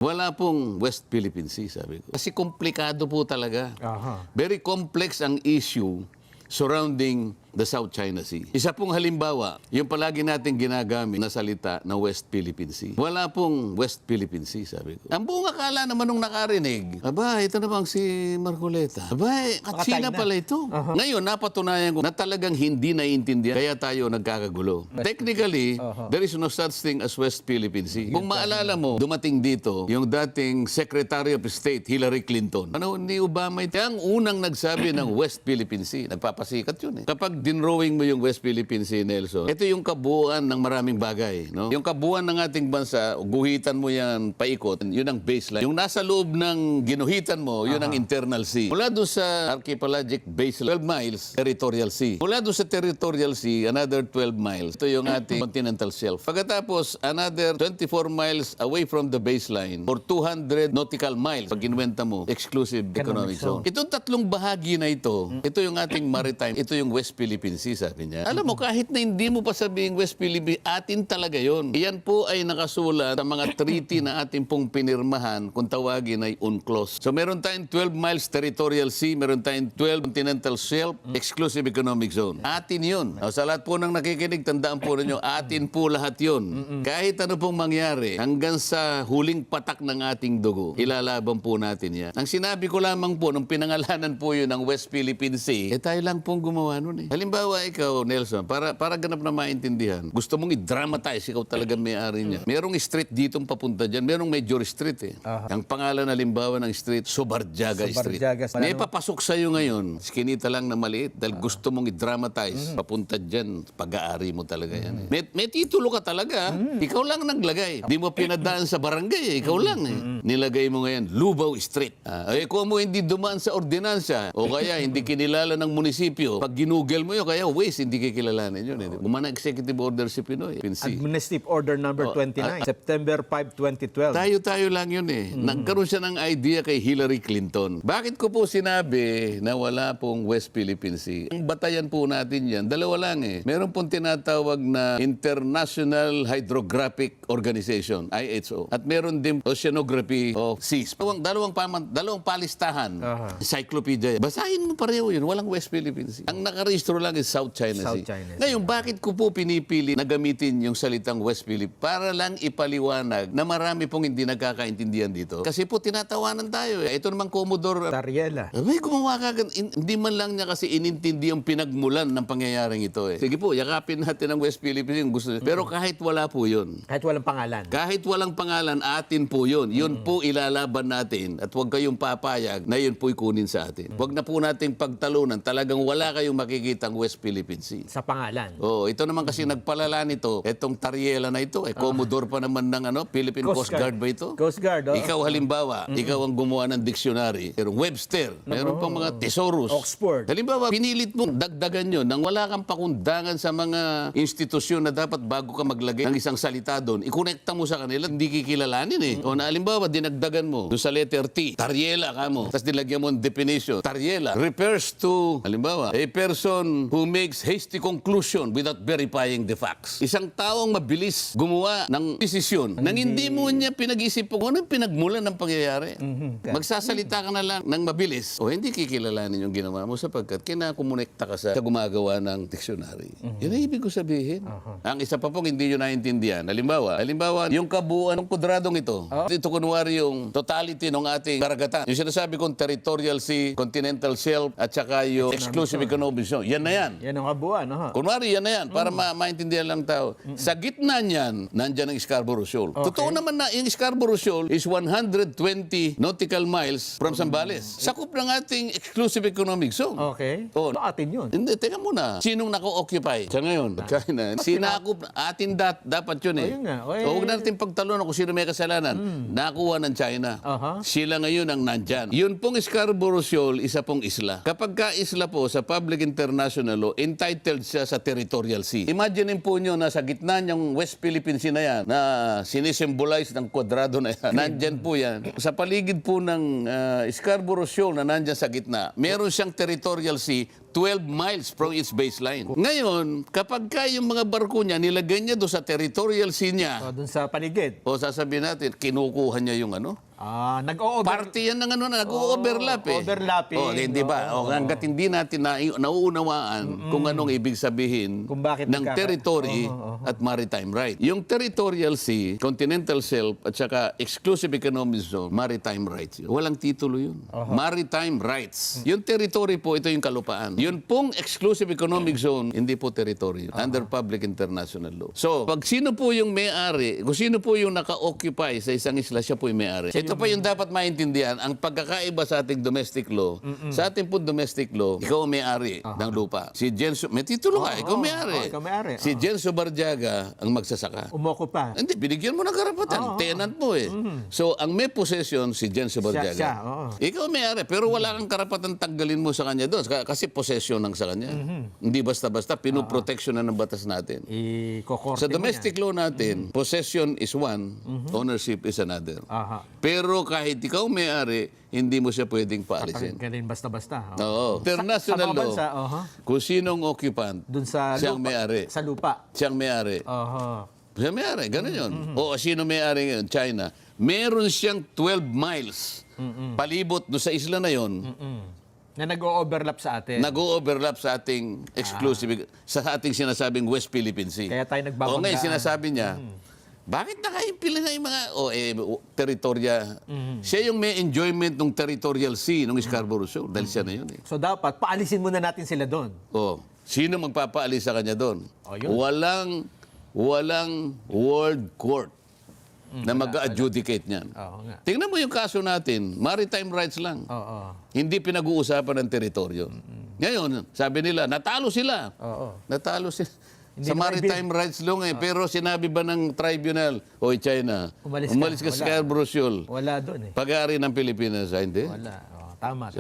Wala pong West Philippine Sea, sabi ko. Kasi komplikado po talaga. Aha. Very complex ang issue surrounding the South China Sea. Isa pong halimbawa, yung palagi natin ginagamit na salita na West Philippine Sea. Wala pong West Philippine Sea, sabi ko. Ang buong akala naman nung nakarinig, aba, ito namang si Marcoleta. Aba, China pala ito. Ngayon, napatunayan ko na talagang hindi naiintindihan, kaya tayo nagkakagulo. Technically, there is no such thing as West Philippine Sea. Kung maalala mo, dumating dito yung dating Secretary of State, Hillary Clinton. Ano ni Obama, ito ang unang nagsabi ng West Philippine Sea. Nagpapasikat yun eh. Kapag dinrowing mo yung West Philippine Sea, Nelson, ito yung kabuuan ng maraming bagay. No? Yung kabuuan ng ating bansa, guhitan mo yan paikot, yun ang baseline. Yung nasa loob ng ginuhitan mo, yun ang internal sea. Mula doon sa archipelagic baseline, 12 miles, territorial sea. Mula doon sa territorial sea, another 12 miles. Ito yung ating continental shelf. Pagkatapos, another 24 miles away from the baseline or 200 nautical miles. Pag ginuwenta mo, exclusive economic zone. Itong tatlong bahagi na ito yung ating maritime, ito yung West Philippine Sea, sabi niya. Alam mo, kahit na hindi mo pa sabihin West Philippine, atin talaga yon. Iyan po ay nakasulat sa mga treaty na ating pong pinirmahan kung tawagin ay UNCLOS. So meron tayong 12 miles territorial sea, meron tayong 12 continental shelf, exclusive economic zone. Atin yun. Sa lahat po ng nakikinig, tandaan po ninyo, atin po lahat yun. Kahit ano pong mangyari, hanggang sa huling patak ng ating dugo, ilalaban po natin yan. Ang sinabi ko lamang po, nung pinangalanan po yun ng West Philippine Sea, tayo lang pong gumawa nun eh. Halimbawa ikaw, Nelson, para ganap na maintindihan, gusto mong i-dramatize, ikaw talaga may-ari niya. Merong street ditong papunta dyan, merong major street eh. Ang pangalan halimbawa ng street, Subarjaga Street. May papasok sa'yo ngayon, skinita lang na maliit, dahil gusto mong i-dramatize, papunta dyan, pag-aari mo talaga yan eh. May titulo ka talaga, ikaw lang naglagay. Di mo pinadaan sa barangay eh, ikaw lang eh. Nilagay mo ngayon, Lubao Street. Kung mo hindi dumaan sa ordinansya, o kaya hindi kinilala ng munisipyo, pag ginugel mo yun, kaya Waze, hindi kikilalanin yun. Gumana Executive Order si Pinoy. Administrative Order number 29, September 5, 2012. Tayo lang yun eh. Nagkaroon siya ng idea kay Hillary Clinton. Bakit ko po sinabi na wala pong West Philippine Sea? Ang batayan po natin yan, dalawa lang eh. Meron pong tinatawag na International Hydrographic Organization, IHO. At meron din Oceanography of Seas. Dalawang palistahan. Encyclopedia. Basahin mo pareho yun. Walang West Philippine Sea. Ang nakarehistro lang is South China Sea. Ngayon, bakit ko po pinipili na gamitin yung salitang West Philippine? Para lang ipaliwanag na marami pong hindi nagkakaintindihan dito. Kasi po tinatawanan tayo eh. Ito naman Commodore Tariela. May gumawa ka, hindi man lang niya kasi inintindi yung pinagmulan ng pangyayaring ito eh. Sige po, yakapin natin ang West Philippines yung gusto. Pero kahit wala po yun. Kahit walang pangalan. Kahit walang pangalan, atin po yun. Yun po ilalaban natin. At huwag kayong papayag na yun po'y kunin sa atin. Huwag na po nating pagtalunan. Talagang wala kayong makikitang West Philippine Sea. Sa pangalan. Ito naman kasi nagpalala nito, itong Tariela na ito, Commodore pa naman ng Philippine Coast Guard ba ito? Coast Guard, Ikaw halimbawa, ikaw ang gumawa ng dictionary. Merong Webster, meron pang mga thesaurus. Oxford. Halimbawa, pinilit mong dagdagan yun nang wala kang pakundangan sa mga institusyon na dapat bago ka maglagay ng isang salita doon, ikonekta mo sa kanila, hindi kikilalanin eh. O na halimbawa, dinagdagan mo doon sa letter T, Tariela ka mo. Tapos nilagyan mo ang definition. Tariela refers to, halimbawa, a person who makes hasty conclusion without verifying the facts. Isang taong mabilis gumawa ng desisyon nang hindi mo niya pinag-isip kung anong pinagmulan ng pangyayari. Magsasalita ka na lang ng mabilis o hindi kikilalanin yung ginawa mo sapagkat kinakomunekta ka sa gumagawa ng dictionary. Yan ang ibig ko sabihin. Ang isa pa pong hindi nyo naintindihan. Halimbawa, yung kabuuan ng kwadradong ito. Ito kunwari yung totality ng ating karagatan. Yung sinasabi kong territorial sea, continental shelf, at saka yung exclusive economic zone. Yan na yan. Yan ang kabuuan. Kunwari, yan na yan. Para maintindihan lang tao. Sa gitna niyan, nandyan ang Scarborough Shoal. Totoo naman na yung Scarborough Shoal is 120 nautical miles from Zambales. Sakop ng ating exclusive economic zone. Okay. Oh. So, atin yun. Hindi, teka muna. Sinong nako-occupy? Sa ngayon, sinakop, atin dapat yun eh. Ayun nga. Huwag natin pagtalunan kung sino may kasalanan. Nakuha ng China. Sila ngayon ang nandyan. Yun pong Scarborough Shoal, isa pong isla. Kapag ka-isla po sa Public International Law, entitled siya sa territorial sea. Imagine po nyo na sa gitna niyang West Philippine Sea na yan, na sinisimbolize ng kwadrado na yan, nandyan po yan. Sa paligid po ng Scarborough Shoal na nandyan sa gitna, meron siyang territorial sea 12 miles from its baseline. Ngayon, kapag yung mga barko niya, nilagay niya doon sa territorial sea niya, O, dun sa paligid. o sasabihin natin, kinukuha niya yung ano, Nag-o-over. party yan ng ano, nag-overlap eh. overlapping. Hindi ba? Hanggat hindi natin nauunawaan kung anong ibig sabihin Kung bakit ng territory at maritime right. Yung territorial sea, continental shelf, at saka exclusive economic zone, maritime rights. Walang titulo yun. Maritime rights. Yung territory po, ito yung kalupaan. Yun pong exclusive economic zone, hindi po territory. Under public international law. So, pag sino po yung may-ari, kung sino po yung naka-occupy sa isang isla, siya po yung may-ari. Ito pa yung dapat maintindihan, ang pagkakaiba sa ating domestic law, sa ating po domestic law, ikaw ang may-ari ng lupa. Si Jenso, may titulo ka, ikaw may-ari. ikaw may-ari. Si Jenso Barjaga ang magsasaka. Umoko pa. Hindi, binigyan mo ng karapatan. Tenant mo eh. So, ang may possession, si Jenso Barjaga. siya, Ikaw may-ari, pero wala kang karapatan tanggalin mo sa kanya doon. Kasi possession ng sa kanya. Hindi basta-basta, pinoprotection na ng batas natin. Ikokorte Sa mo domestic law natin, possession is one, ownership is another. yan. Aha. Pero kahit ikaw may-ari, hindi mo siya pwedeng paalisin. Ganun basta-basta. Oo. International sa mga law, bansa, kung sinong occupant, dun sa siyang lupa. may-ari. Sa lupa. Siyang may-ari. Siya may-ari, ganun yun. O sino may-ari ngayon? China. Meron siyang 12 miles palibot do sa isla na yon. Na nag-o-overlap sa atin. Nag-o-overlap sa ating exclusive, sa ating sinasabing West Philippine Sea. Kaya tayo nagbabanggaan. O ngayon, sinasabi niya, bakit nakaimpila na yung mga teritorya? Siya yung may enjoyment ng territorial sea, ng Scarborough Shoal, dahil siya na yun eh. So dapat, paalisin muna natin sila doon. Sino magpapaalis sa kanya doon? Yun. Walang world court na mag-adjudicate niyan. Oo nga. Tingnan mo yung kaso natin, maritime rights lang. Oo. Hindi pinag-uusapan ng teritoryo. Ngayon, sabi nila, natalo sila. Natalo sila. Sa maritime rights law pero sinabi ba ng tribunal, Hoy China, umalis ka sa Scarborough Shoal. Wala doon eh. Pag-aari ng Pilipinas, hindi. Wala. Tama.